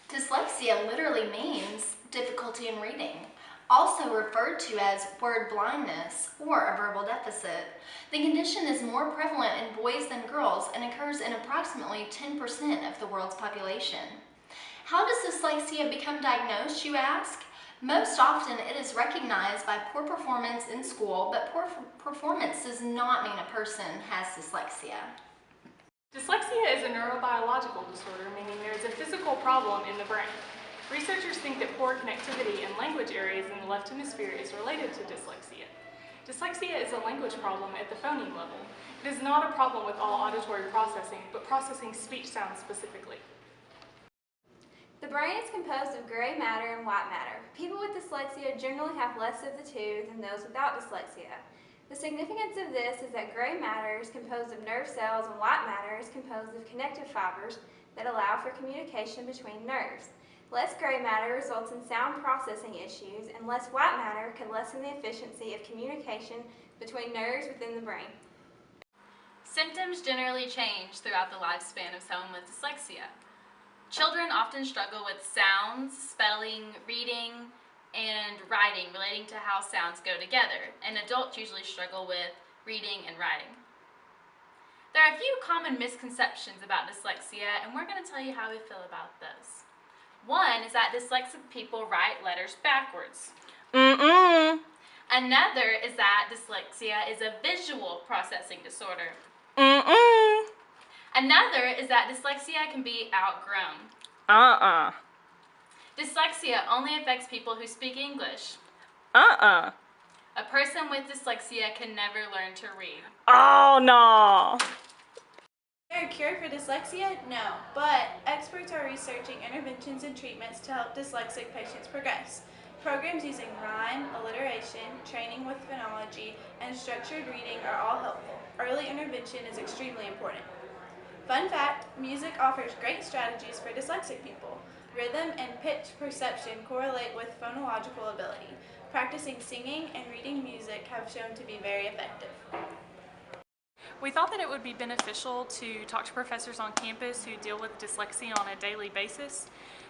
Dyslexia literally means difficulty in reading, also referred to as word blindness or a verbal deficit. The condition is more prevalent in boys than girls and occurs in approximately 10% of the world's population. How does dyslexia become diagnosed, you ask? Most often it is recognized by poor performance in school, but poor performance does not mean a person has dyslexia. Dyslexia is a neurobiological disorder, meaning there is a physical problem in the brain. Researchers think that poor connectivity in language areas in the left hemisphere is related to dyslexia. Dyslexia is a language problem at the phoneme level. It is not a problem with all auditory processing, but processing speech sounds specifically. The brain is composed of gray matter and white matter. People with dyslexia generally have less of the two than those without dyslexia. The significance of this is that gray matter is composed of nerve cells and white matter is composed of connective fibers that allow for communication between nerves. Less gray matter results in sound processing issues, and less white matter can lessen the efficiency of communication between nerves within the brain. Symptoms generally change throughout the lifespan of someone with dyslexia. Children often struggle with sounds, spelling, reading, and writing relating to how sounds go together, and adults usually struggle with reading and writing. There are a few common misconceptions about dyslexia, and we're going to tell you how we feel about those. One is that dyslexic people write letters backwards. Another is that dyslexia is a visual processing disorder. Another is that dyslexia can be outgrown. Dyslexia only affects people who speak English. A person with dyslexia can never learn to read. Oh no! Is there a cure for dyslexia? No, but experts are researching interventions and treatments to help dyslexic patients progress. Programs using rhyme, alliteration, training with phonology, and structured reading are all helpful. Early intervention is extremely important. Fun fact, music offers great strategies for dyslexic people. Rhythm and pitch perception correlate with phonological ability. Practicing singing and reading music have shown to be very effective. We thought that it would be beneficial to talk to professors on campus who deal with dyslexia on a daily basis.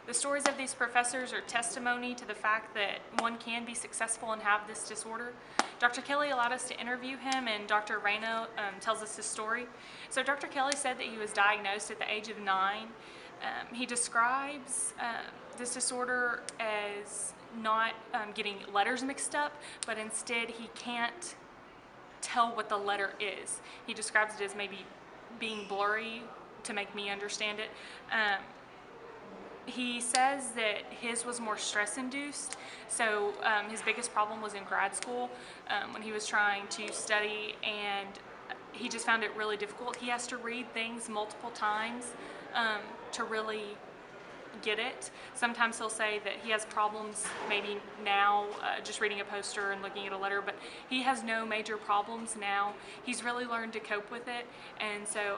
The stories of these professors are testimony to the fact that one can be successful and have this disorder. Dr. Kelly allowed us to interview him, and Dr. Reyno tells us his story. So Dr. Kelly said that he was diagnosed at the age of 9. He describes this disorder as not getting letters mixed up, but instead he can't tell what the letter is. He describes it as maybe being blurry to make me understand it. He says that his was more stress-induced, so his biggest problem was in grad school when he was trying to study, and he just found it really difficult. He has to read things multiple times to really get it. Sometimes he'll say that he has problems maybe now just reading a poster and looking at a letter, but he has no major problems now. He's really learned to cope with it, and so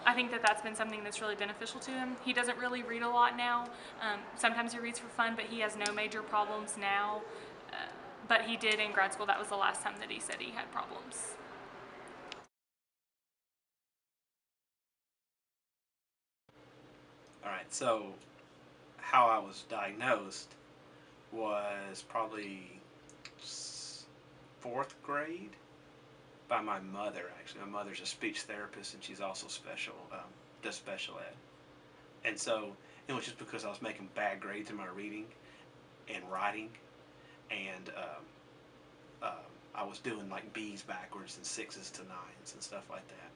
I think that that's been something that's really beneficial to him. He doesn't really read a lot now. Sometimes he reads for fun, but he has no major problems now. But he did in grad school. That was the last time that he said he had problems. Alright, so how I was diagnosed was probably 4th grade by my mother, actually. My mother's a speech therapist, and she's also does special ed. And so it was just because I was making bad grades in my reading and writing, and I was doing like B's backwards and 6s to 9s and stuff like that.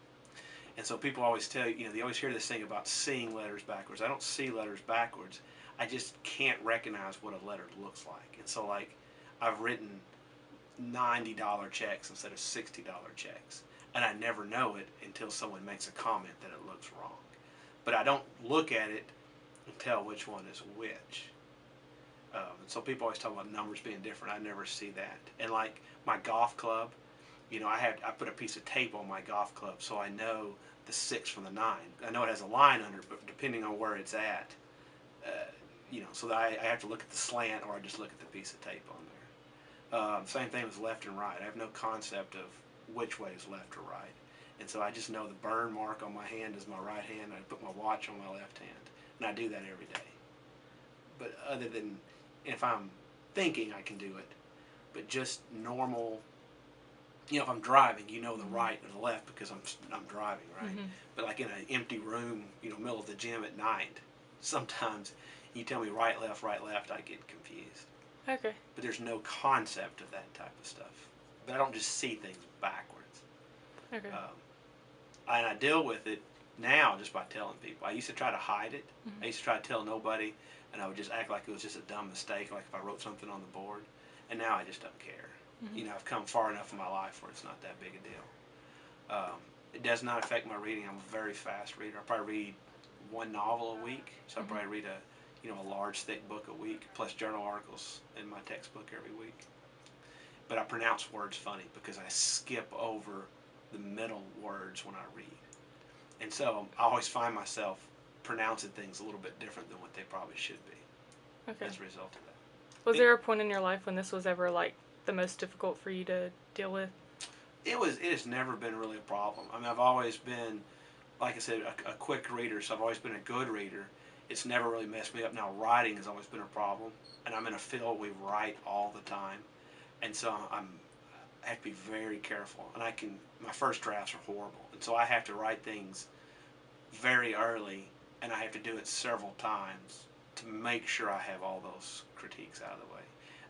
And so people always tell you, they always hear this thing about seeing letters backwards. I don't see letters backwards. I just can't recognize what a letter looks like. And so, like, I've written $90 checks instead of $60 checks, and I never know it until someone makes a comment that it looks wrong. But I don't look at it and tell which one is which. And so people always talk about numbers being different. I never see that. And like my golf club, I put a piece of tape on my golf club so I know the 6 from the 9. I know it has a line under it, but depending on where it's at, so that I have to look at the slant, or I just look at the piece of tape on there. Same thing with left and right. I have no concept of which way is left or right. And so I just know the burn mark on my hand is my right hand. I put my watch on my left hand, and I do that every day. But other than, if I'm thinking, I can do it. But just normal, if I'm driving, the right and the left because I'm driving, right? Mm-hmm. But like in an empty room, middle of the gym at night, sometimes you tell me right, left, I get confused. Okay. But there's no concept of that type of stuff. But I don't just see things backwards. Okay. And I deal with it now just by telling people. I used to try to hide it. Mm-hmm. I used to try to tell nobody, and I would just act like it was just a dumb mistake, like if I wrote something on the board. And now I just don't care. Mm-hmm. I've come far enough in my life where it's not that big a deal. It does not affect my reading. I'm a very fast reader. I probably read one novel a week, so I probably read a large, thick book a week, plus journal articles in my textbook every week. But I pronounce words funny because I skip over the middle words when I read. And so I always find myself pronouncing things a little bit different than what they probably should be as a result of that. Was there a point in your life when this was ever like the most difficult for you to deal with? It has never been really a problem. I mean, I've always been, like I said, a quick reader, so I've always been a good reader. It's never really messed me up. Now, writing has always been a problem, and I'm in a field we write all the time, and so I have to be very careful. And my first drafts are horrible, and so I have to write things very early, and I have to do it several times to make sure I have all those critiques out of the way.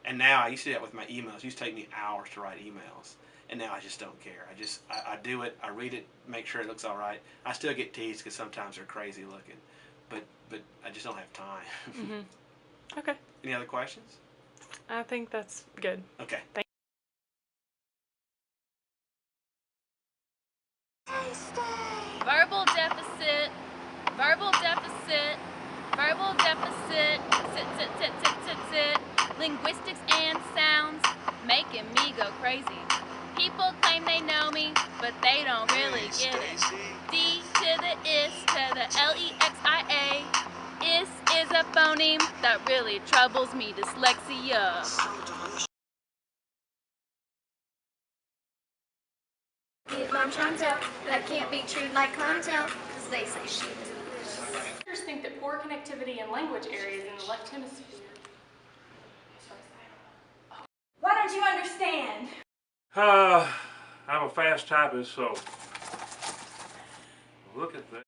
And now I used to do that with my emails. It used to take me hours to write emails. And now I just don't care. I do it, I read it, make sure it looks all right. I still get teased because sometimes they're crazy looking. But I just don't have time. Mm-hmm. Okay. Any other questions? I think that's good. Okay. Verbal deficit, verbal deficit, verbal deficit, sit. Linguistics and sounds making me go crazy. People claim they know me, but they don't really get it. D to the is to the Lexia. Is a phoneme that really troubles me, dyslexia. Vietnam Chantel, that can't be treated like clientele, because they say she is. Researchers think that poor connectivity in language areas in the left hemisphere. Why don't you understand? I'm a fast typist, so look at that.